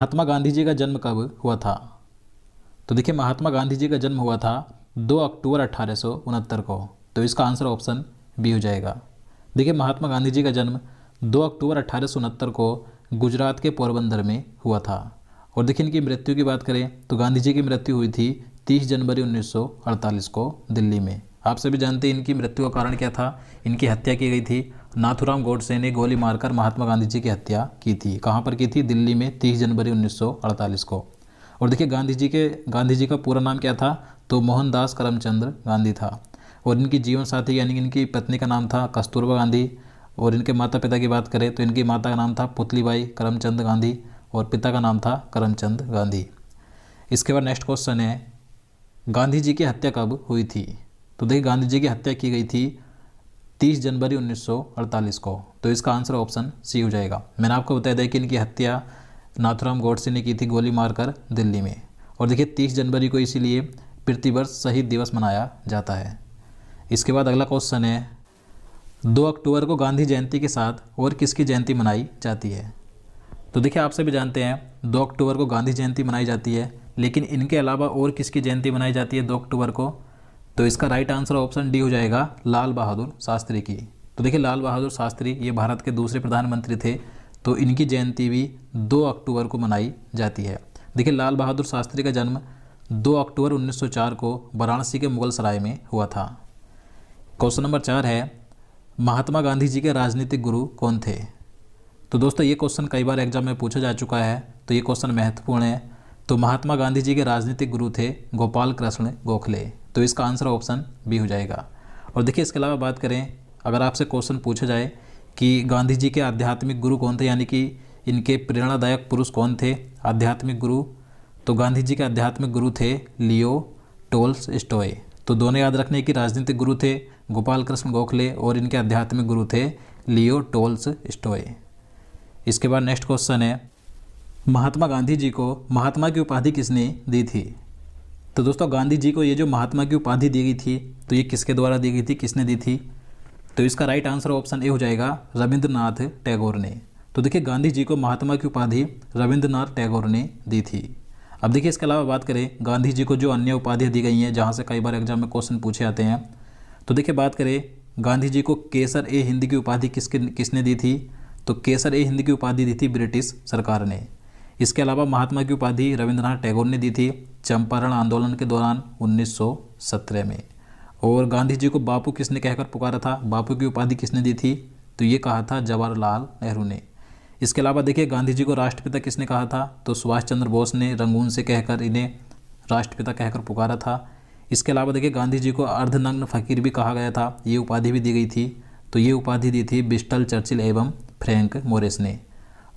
महात्मा गांधी जी का जन्म कब हुआ था? तो देखिए महात्मा गांधी जी का जन्म हुआ था 2 अक्टूबर 1869 को। तो इसका आंसर ऑप्शन बी हो जाएगा। देखिए महात्मा गांधी जी का जन्म 2 अक्टूबर 1869 को गुजरात के पोरबंदर में हुआ था। और देखिए इनकी मृत्यु की बात करें तो गांधी जी की मृत्यु हुई थी 30 जनवरी 1948 को दिल्ली में। आप सभी जानते हैं इनकी मृत्यु का कारण क्या था। इनकी हत्या की गई थी। नाथूराम गोडसे ने गोली मारकर महात्मा गांधी जी की हत्या की थी। कहाँ पर की थी? दिल्ली में 30 जनवरी 1948 को। और देखिए गांधी जी का पूरा नाम क्या था? तो मोहनदास करमचंद गांधी था। और इनकी जीवन साथी यानी कि इनकी पत्नी का नाम था कस्तूरबा गांधी। और इनके माता पिता की बात करें तो इनकी माता का नाम था पुतलीबाई करमचंद गांधी और पिता का नाम था करमचंद गांधी। इसके बाद नेक्स्ट क्वेश्चन है, गांधी जी की हत्या कब हुई थी? तो देखिए गांधी जी की हत्या की गई थी 30 जनवरी 1948 को। तो इसका आंसर ऑप्शन सी हो जाएगा। मैंने आपको बताया था कि इनकी हत्या नाथूराम गोडसे ने की थी गोली मारकर दिल्ली में। और देखिए 30 जनवरी को इसीलिए प्रतिवर्ष शहीद दिवस मनाया जाता है। इसके बाद अगला क्वेश्चन है, 2 अक्टूबर को गांधी जयंती के साथ और किसकी जयंती मनाई जाती है? तो देखिए आप सभी जानते हैं 2 अक्टूबर को गांधी जयंती मनाई जाती है, लेकिन इनके अलावा और किसकी जयंती मनाई जाती है 2 अक्टूबर को? तो इसका राइट आंसर ऑप्शन डी हो जाएगा, लाल बहादुर शास्त्री की। तो देखिए लाल बहादुर शास्त्री ये भारत के दूसरे प्रधानमंत्री थे। तो इनकी जयंती भी 2 अक्टूबर को मनाई जाती है। देखिए लाल बहादुर शास्त्री का जन्म 2 अक्टूबर 1904 को वाराणसी के मुगल सराय में हुआ था। क्वेश्चन नंबर 4 है, महात्मा गांधी जी के राजनीतिक गुरु कौन थे? तो दोस्तों ये क्वेश्चन कई बार एग्जाम में पूछा जा चुका है, तो ये क्वेश्चन महत्वपूर्ण है। तो महात्मा गांधी जी के राजनीतिक गुरु थे गोपाल कृष्ण गोखले। तो इसका आंसर ऑप्शन बी हो जाएगा। और देखिए इसके अलावा बात करें, अगर आपसे क्वेश्चन पूछा जाए कि गांधी जी के आध्यात्मिक गुरु कौन थे, यानी कि इनके प्रेरणादायक पुरुष कौन थे आध्यात्मिक गुरु, तो गांधी जी के आध्यात्मिक गुरु थे लियो टोल्स्टॉय। तो दोनों याद रखने की, राजनीतिक गुरु थे गोपाल कृष्ण गोखले और इनके आध्यात्मिक गुरु थे लियो टोल्स्टॉय। इसके बाद नेक्स्ट क्वेश्चन है, महात्मा गांधी जी को महात्मा की उपाधि किसने दी थी? तो दोस्तों गांधी जी को ये जो महात्मा की उपाधि दी गई थी, तो ये किसके द्वारा दी गई थी, किसने दी थी? तो इसका राइट आंसर ऑप्शन ए हो जाएगा, रविंद्रनाथ टैगोर ने। तो देखिए गांधी जी को महात्मा की उपाधि रविंद्रनाथ टैगोर ने दी थी। अब देखिए इसके अलावा बात करें गांधी जी को जो अन्य उपाधियाँ दी गई हैं, जहाँ से कई बार एग्जाम में क्वेश्चन पूछे आते हैं, तो देखिए बात करें गांधी जी को केसर ए हिंद की उपाधि किसने दी थी? तो केसर ए हिंद की उपाधि दी थी ब्रिटिश सरकार ने। इसके अलावा महात्मा की उपाधि रविंद्रनाथ टैगोर ने दी थी चंपारण आंदोलन के दौरान 1917 में। और गांधी जी को बापू किसने कहकर पुकारा था? बापू की उपाधि किसने दी थी? तो ये कहा था जवाहरलाल नेहरू ने। इसके अलावा देखिए गांधी जी को राष्ट्रपिता किसने कहा था? तो सुभाष चंद्र बोस ने रंगून से कहकर इन्हें राष्ट्रपिता कहकर पुकारा था। इसके अलावा देखिए गांधी जी को अर्धनग्न फकीर भी कहा गया था, ये उपाधि भी दी गई थी। तो ये उपाधि दी थी बिस्टल चर्चिल एवं फ्रैंक मोरिस ने।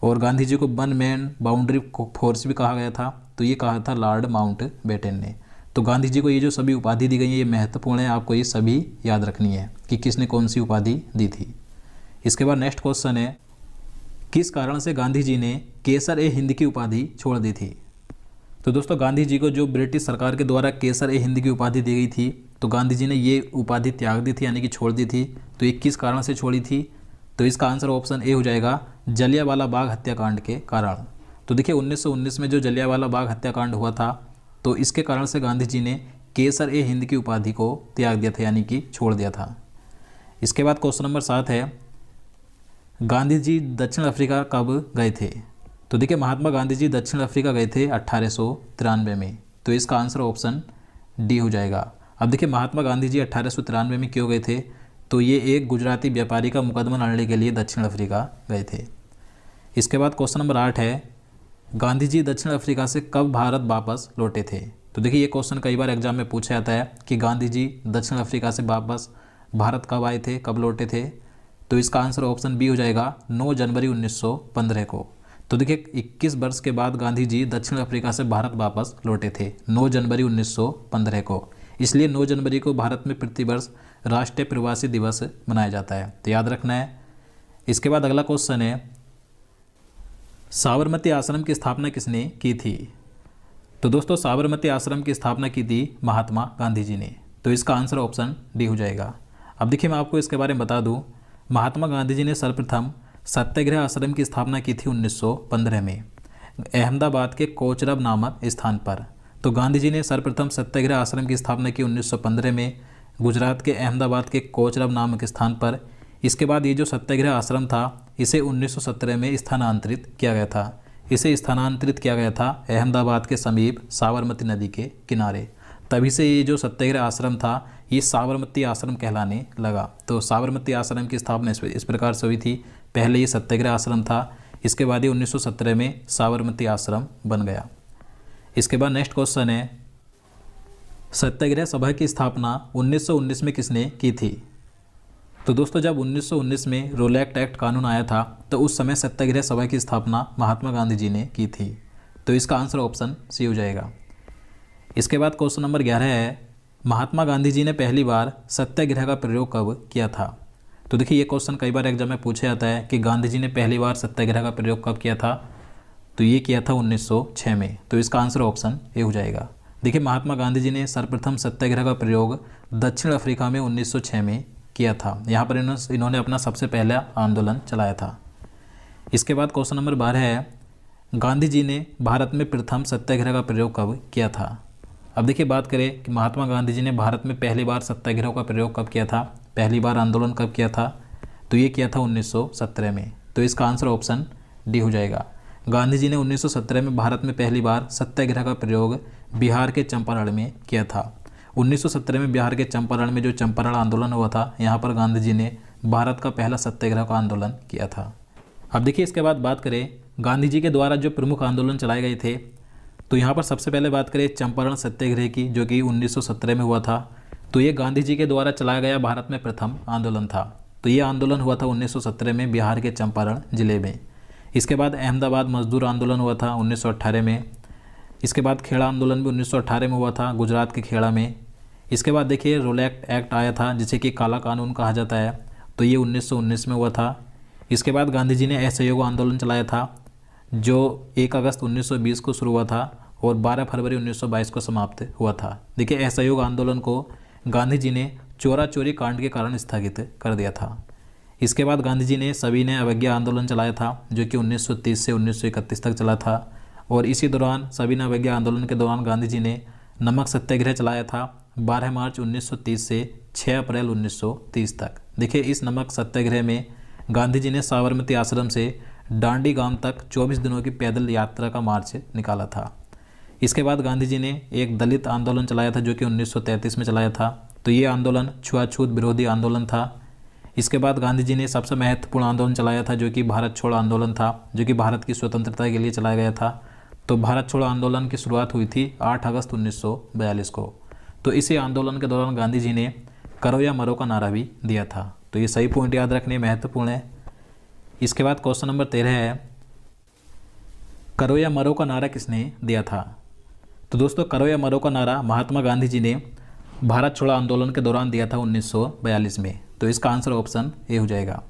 और गांधी जी को वन मैन बाउंड्री फोर्स भी कहा गया था, तो ये कहा था लॉर्ड माउंटबेटन ने। तो गांधी जी को ये जो सभी उपाधि दी गई है ये महत्वपूर्ण है, आपको ये सभी याद रखनी है कि किसने कौन सी उपाधि दी थी। इसके बाद नेक्स्ट क्वेश्चन है, किस कारण से गांधी जी ने केसर ए हिंद की उपाधि छोड़ दी थी? तो दोस्तों गांधी जी को जो ब्रिटिश सरकार के द्वारा केसर ए हिंद की उपाधि दी गई थी, तो गांधी जी ने ये उपाधि त्याग दी थी यानी कि छोड़ दी थी। तो ये किस कारण से छोड़ी थी? तो इसका आंसर ऑप्शन ए हो जाएगा, जलियांवाला बाग हत्याकांड के कारण। तो देखिए 1919 में जो जलियांवाला बाग हत्याकांड हुआ था, तो इसके कारण से गांधी जी ने केसर ए हिंद की उपाधि को त्याग दिया था यानी कि छोड़ दिया था। इसके बाद क्वेश्चन नंबर 7 है, गांधी जी दक्षिण अफ्रीका कब गए थे? तो देखिए महात्मा गांधी जी दक्षिण अफ्रीका गए थे 1893 में। तो इसका आंसर ऑप्शन डी हो जाएगा। अब देखिए महात्मा गांधी जी 1893 में क्यों गए थे? तो ये एक गुजराती व्यापारी का मुकदमा लड़ने के लिए दक्षिण अफ्रीका गए थे। इसके बाद क्वेश्चन नंबर 8 है, गांधी जी दक्षिण अफ्रीका से कब भारत वापस लौटे थे? तो देखिए ये क्वेश्चन कई बार एग्जाम में पूछा जाता है कि गांधी जी दक्षिण अफ्रीका से वापस भारत कब आए थे, कब लौटे थे? तो इसका आंसर ऑप्शन बी हो जाएगा, 9 जनवरी 1915 को। तो देखिए 21 वर्ष के बाद गांधी जी दक्षिण अफ्रीका से भारत वापस लौटे थे 9 जनवरी 1915 को। इसलिए 9 जनवरी को भारत में प्रतिवर्ष राष्ट्रीय प्रवासी दिवस मनाया जाता है, तो याद रखना है। इसके बाद अगला क्वेश्चन है, साबरमती आश्रम की स्थापना किसने की थी? तो दोस्तों साबरमती आश्रम की स्थापना की थी महात्मा गांधी जी ने। तो इसका आंसर ऑप्शन डी हो जाएगा। अब देखिए मैं आपको इसके बारे में बता दूं, महात्मा गांधी जी ने सर्वप्रथम सत्याग्रह आश्रम की स्थापना की थी 1915 में। अहमदाबाद के कोचरब नामक स्थान पर। तो गांधी जी ने सर्वप्रथम सत्याग्रह आश्रम की स्थापना की 1915 में गुजरात के अहमदाबाद के कोचरब नामक स्थान पर। इसके बाद ये जो सत्याग्रह आश्रम था इसे 1917 में स्थानांतरित किया गया था। इसे स्थानांतरित किया गया था अहमदाबाद के समीप साबरमती नदी के किनारे। तभी से ये जो सत्याग्रह आश्रम था ये साबरमती आश्रम कहलाने लगा। तो साबरमती आश्रम की स्थापना इस प्रकार से हुई थी। पहले ये सत्याग्रह आश्रम था, इसके बाद ये 1917 में साबरमती आश्रम बन गया। इसके बाद नेक्स्ट क्वेश्चन है, सत्याग्रह सभा की स्थापना 1919 में किसने की थी? तो दोस्तों जब 1919 में रोलैक्ट एक्ट कानून आया था तो उस समय सत्याग्रह सभा की स्थापना महात्मा गांधी जी ने की थी। तो इसका आंसर ऑप्शन सी हो जाएगा। इसके बाद क्वेश्चन नंबर 11 है, महात्मा गांधी जी ने पहली बार सत्याग्रह का प्रयोग कब किया था? तो देखिए ये क्वेश्चन कई बार एग्जाम में पूछा जाता है कि गांधी जी ने पहली बार सत्याग्रह का प्रयोग कब किया था। तो ये किया था 1906 में। तो इसका आंसर ऑप्शन ए हो जाएगा। देखिए महात्मा गांधी जी ने सर्वप्रथम सत्याग्रह का प्रयोग दक्षिण अफ्रीका में 1906 में किया था। यहाँ पर इन्होंने अपना सबसे पहला आंदोलन चलाया था। इसके बाद क्वेश्चन नंबर 12 है, गांधी जी ने भारत में प्रथम सत्याग्रह का प्रयोग कब किया था? अब देखिए बात करें कि महात्मा गांधी जी ने भारत में पहली बार सत्याग्रह का प्रयोग कब किया था, पहली बार आंदोलन कब किया था? तो ये किया था 1917 में। तो इसका आंसर ऑप्शन डी हो जाएगा। गांधी जी ने 1917 में भारत में पहली बार सत्याग्रह का प्रयोग बिहार के चंपारण में किया था। 1917 में बिहार के चंपारण में जो चंपारण आंदोलन हुआ था, यहाँ पर गांधी जी ने भारत का पहला सत्याग्रह का आंदोलन किया था। अब देखिए इसके बाद बात करें गांधी जी के द्वारा जो प्रमुख आंदोलन चलाए गए थे। तो यहाँ पर सबसे पहले बात करें चंपारण सत्याग्रह की, जो कि 1917 में हुआ था। तो ये गांधी जी के द्वारा चलाया गया भारत में प्रथम आंदोलन था। तो ये आंदोलन हुआ था 1917 में बिहार के चंपारण जिले में। इसके बाद अहमदाबाद मजदूर आंदोलन हुआ था 1918 में। इसके बाद खेड़ा आंदोलन भी 1918 में हुआ था गुजरात के खेड़ा में। इसके बाद देखिए रोलैक्ट एक्ट आया था जिसे कि काला कानून कहा जाता है। तो ये 1919 में हुआ था। इसके बाद गांधी जी ने असहयोग आंदोलन चलाया था जो 1 अगस्त 1920 को शुरू हुआ था और 12 फरवरी 1922 को समाप्त हुआ था। देखिए असहयोग आंदोलन को गांधी जी ने चोरा चोरी कांड के कारण स्थगित कर दिया था। इसके बाद गांधी जी ने सविनय अवज्ञा आंदोलन चलाया था जो कि 1930 से 1931 तक चला था। और इसी दौरान सविनय अवज्ञा आंदोलन के दौरान गांधी जी ने नमक सत्याग्रह चलाया था 12 मार्च 1930 से 6 अप्रैल 1930 तक। देखिए इस नमक सत्याग्रह में गांधी जी ने साबरमती आश्रम से डांडी गांव तक 24 दिनों की पैदल यात्रा का मार्च निकाला था। इसके बाद गांधी जी ने एक दलित आंदोलन चलाया था जो कि 1933 में चलाया था। तो ये आंदोलन छुआछूत विरोधी आंदोलन था। इसके बाद गांधी जी ने सबसे महत्वपूर्ण आंदोलन चलाया था जो कि भारत छोड़ो आंदोलन था, जो कि भारत की स्वतंत्रता के लिए चलाया गया था। तो भारत छोड़ो आंदोलन की शुरुआत हुई थी 8 अगस्त 1942 को। तो इसी आंदोलन के दौरान गांधी जी ने करो या मरो का नारा भी दिया था। तो ये सही पॉइंट याद रखने महत्वपूर्ण है। इसके बाद क्वेश्चन नंबर 13 है, करो या मरो का नारा किसने दिया था? तो दोस्तों करो या मरो का नारा महात्मा गांधी जी ने भारत छोड़ो आंदोलन के दौरान दिया था 1942 में। तो इसका आंसर ऑप्शन ए हो जाएगा।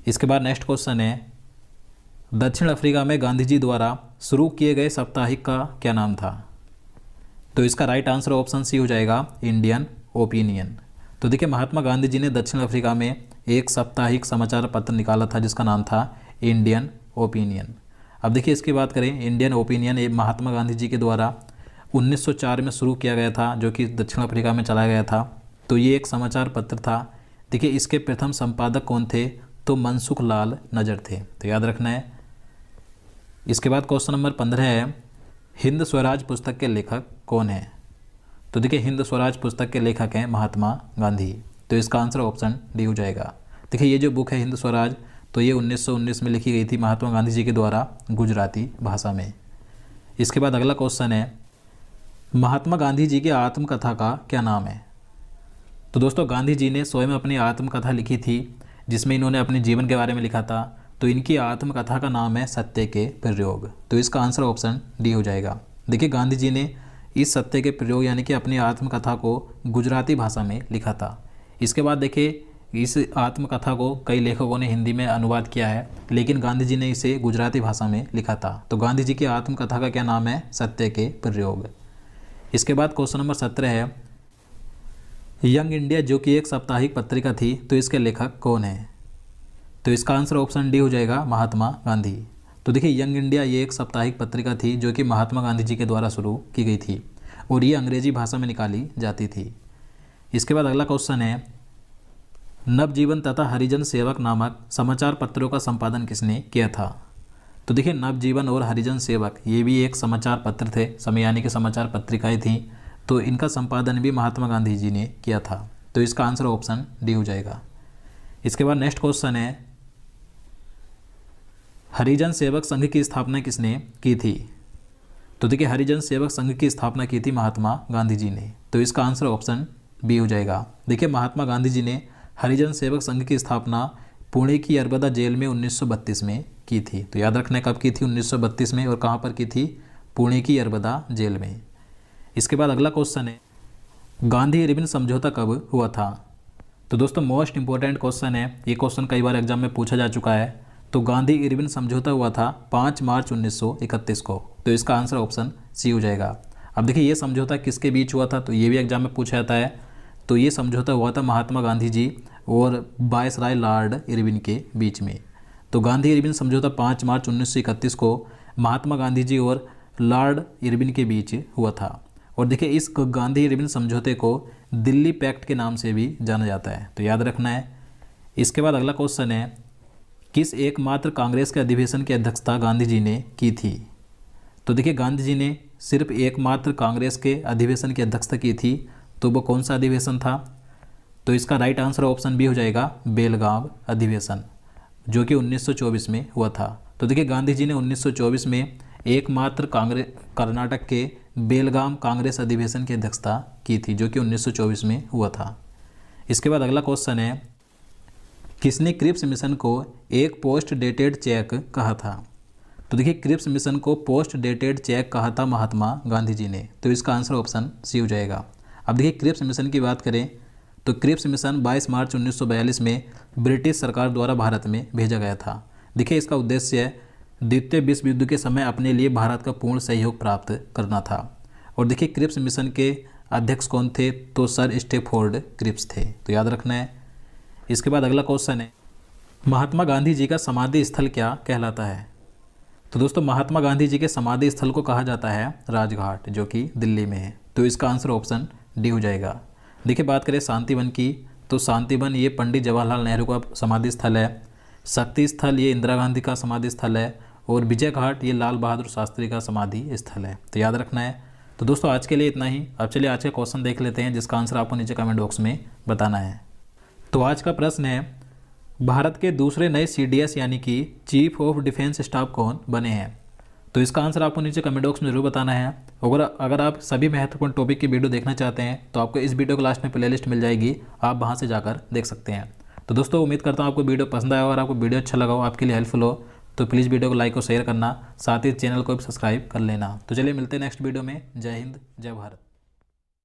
इसके बाद नेक्स्ट क्वेश्चन है, दक्षिण अफ्रीका में गांधी जी द्वारा शुरू किए गए साप्ताहिक का क्या नाम था? तो इसका राइट आंसर ऑप्शन सी हो जाएगा, इंडियन ओपिनियन। तो देखिए महात्मा गांधी जी ने दक्षिण अफ्रीका में एक साप्ताहिक समाचार पत्र निकाला था जिसका नाम था इंडियन ओपिनियन। अब देखिए इसकी बात करें, इंडियन ओपिनियन ये महात्मा गांधी जी के द्वारा 1904 में शुरू किया गया था जो कि दक्षिण अफ्रीका में चलाया गया था। तो ये एक समाचार पत्र था। देखिए इसके प्रथम संपादक कौन थे? तो मनसुख लाल नजर थे। तो याद रखना है। इसके बाद क्वेश्चन नंबर 15 है, हिंद स्वराज पुस्तक के लेखक कौन है? तो देखिए हिंद स्वराज पुस्तक के लेखक हैं महात्मा गांधी। तो इसका आंसर ऑप्शन डी हो जाएगा। देखिए ये जो बुक है हिंद स्वराज, तो ये 1919 में लिखी गई थी महात्मा गांधी जी के द्वारा गुजराती भाषा में। इसके बाद अगला क्वेश्चन है, महात्मा गांधी जी की आत्मकथा का क्या नाम है? तो दोस्तों गांधी जी ने स्वयं अपनी आत्मकथा लिखी थी जिसमें इन्होंने अपने जीवन के बारे में लिखा था। तो इनकी आत्मकथा का नाम है सत्य के प्रयोग। तो इसका आंसर ऑप्शन डी हो जाएगा। देखिए गांधी जी ने इस सत्य के प्रयोग यानी कि अपनी आत्मकथा को गुजराती भाषा में लिखा था। इसके बाद देखिए इस आत्मकथा को कई लेखकों ने हिंदी में अनुवाद किया है, लेकिन गांधी जी ने इसे गुजराती भाषा में लिखा था। तो गांधी जी की आत्मकथा का क्या नाम है? सत्य के प्रयोग। इसके बाद क्वेश्चन नंबर 17 है, यंग इंडिया जो कि एक साप्ताहिक पत्रिका थी, तो इसके लेखक कौन है? तो इसका आंसर ऑप्शन डी हो जाएगा, महात्मा गांधी। तो देखिए यंग इंडिया ये एक साप्ताहिक पत्रिका थी जो कि महात्मा गांधी जी के द्वारा शुरू की गई थी और ये अंग्रेजी भाषा में निकाली जाती थी। इसके बाद अगला क्वेश्चन है, नवजीवन तथा हरिजन सेवक नामक समाचार पत्रों का संपादन किसने किया था? तो देखिए नवजीवन और हरिजन सेवक ये भी एक समाचार पत्र थे, समयानी के समाचार पत्रिकाएं थीं, तो इनका संपादन भी महात्मा गांधी जी ने किया था। तो इसका आंसर ऑप्शन डी हो जाएगा। इसके बाद नेक्स्ट क्वेश्चन है, हरिजन सेवक संघ की स्थापना किसने की थी? तो देखिए हरिजन सेवक संघ की स्थापना की थी महात्मा गांधी जी ने। तो इसका आंसर ऑप्शन बी हो जाएगा। देखिए महात्मा गांधी जी ने हरिजन सेवक संघ की स्थापना पुणे की यरबदा जेल में 1932 में की थी। तो याद रखना कब की थी, 1932 में, और कहाँ पर की थी, पुणे की यरबदा जेल में। इसके बाद अगला क्वेश्चन है, गांधी इरविन समझौता कब हुआ था? तो दोस्तों मोस्ट इंपॉर्टेंट क्वेश्चन है, ये क्वेश्चन कई बार एग्जाम में पूछा जा चुका है। तो गांधी इरविन समझौता हुआ था 5 मार्च 1931 को। तो इसका आंसर ऑप्शन सी हो जाएगा। अब देखिए ये समझौता किसके बीच हुआ था, तो ये भी एग्जाम में पूछा जाता है। तो ये समझौता हुआ था महात्मा गांधी जी और वायसराय लॉर्ड इरविन के बीच में। तो गांधी इरविन समझौता 5 मार्च 1931 को महात्मा गांधी जी और लॉर्ड इरविन के बीच हुआ था। और देखिए इस गांधी इरविन समझौते को दिल्ली पैक्ट के नाम से भी जाना जाता है, तो याद रखना है। इसके बाद अगला क्वेश्चन है, किस एकमात्र कांग्रेस के अधिवेशन की अध्यक्षता गांधी जी ने की थी? तो देखिए गांधी जी ने सिर्फ एकमात्र कांग्रेस के अधिवेशन की अध्यक्षता की थी, तो वो कौन सा अधिवेशन था? तो इसका राइट आंसर ऑप्शन बी हो जाएगा, बेलगाम अधिवेशन, जो कि 1924 में हुआ था। तो देखिए गांधी जी ने 1924 में एकमात्र कर्नाटक के बेलगाम कांग्रेस अधिवेशन की अध्यक्षता की थी, जो कि 1924 में हुआ था। इसके बाद अगला क्वेश्चन है, किसने क्रिप्स मिशन को एक पोस्ट डेटेड चेक कहा था? तो देखिए क्रिप्स मिशन को पोस्ट डेटेड चेक कहा था महात्मा गांधी जी ने। तो इसका आंसर ऑप्शन सी हो जाएगा। अब देखिए क्रिप्स मिशन की बात करें तो क्रिप्स मिशन 22 मार्च 1942 में ब्रिटिश सरकार द्वारा भारत में भेजा गया था। देखिए इसका उद्देश्य द्वितीय विश्व युद्ध के समय अपने लिए भारत का पूर्ण सहयोग प्राप्त करना था। और देखिए क्रिप्स मिशन के अध्यक्ष कौन थे? तो सर स्टैफोर्ड क्रिप्स थे, तो याद रखना है। इसके बाद अगला क्वेश्चन है, महात्मा गांधी जी का समाधि स्थल क्या कहलाता है? तो दोस्तों महात्मा गांधी जी के समाधि स्थल को कहा जाता है राजघाट, जो कि दिल्ली में है। तो इसका आंसर ऑप्शन डी हो जाएगा। देखिए बात करें शांतिवन की, तो शांतिवन ये पंडित जवाहरलाल नेहरू का समाधि स्थल है। शक्ति स्थल ये इंदिरा गांधी का समाधि स्थल है। और विजय घाट ये लाल बहादुर शास्त्री का समाधि स्थल है, तो याद रखना है। तो दोस्तों आज के लिए इतना ही। अब चलिए आज का क्वेश्चन देख लेते हैं, जिसका आंसर आपको नीचे कमेंट बॉक्स में बताना है। तो आज का प्रश्न है, भारत के दूसरे नए CDS यानी कि चीफ ऑफ डिफेंस स्टाफ कौन बने हैं? तो इसका आंसर आपको नीचे कमेंट बॉक्स में जरूर बताना है। अगर आप सभी महत्वपूर्ण टॉपिक की वीडियो देखना चाहते हैं तो आपको इस वीडियो के लास्ट में प्लेलिस्ट मिल जाएगी, आप वहां से जाकर देख सकते हैं। तो दोस्तों उम्मीद करता हूँ आपको वीडियो पसंद आया हो, और आपको वीडियो अच्छा लगा हो, आपके लिए हेल्पफुल हो, तो प्लीज़ वीडियो को लाइक और शेयर करना, साथ ही चैनल को भी सब्सक्राइब कर लेना। तो चलिए मिलते हैं नेक्स्ट वीडियो में। जय हिंद, जय भारत।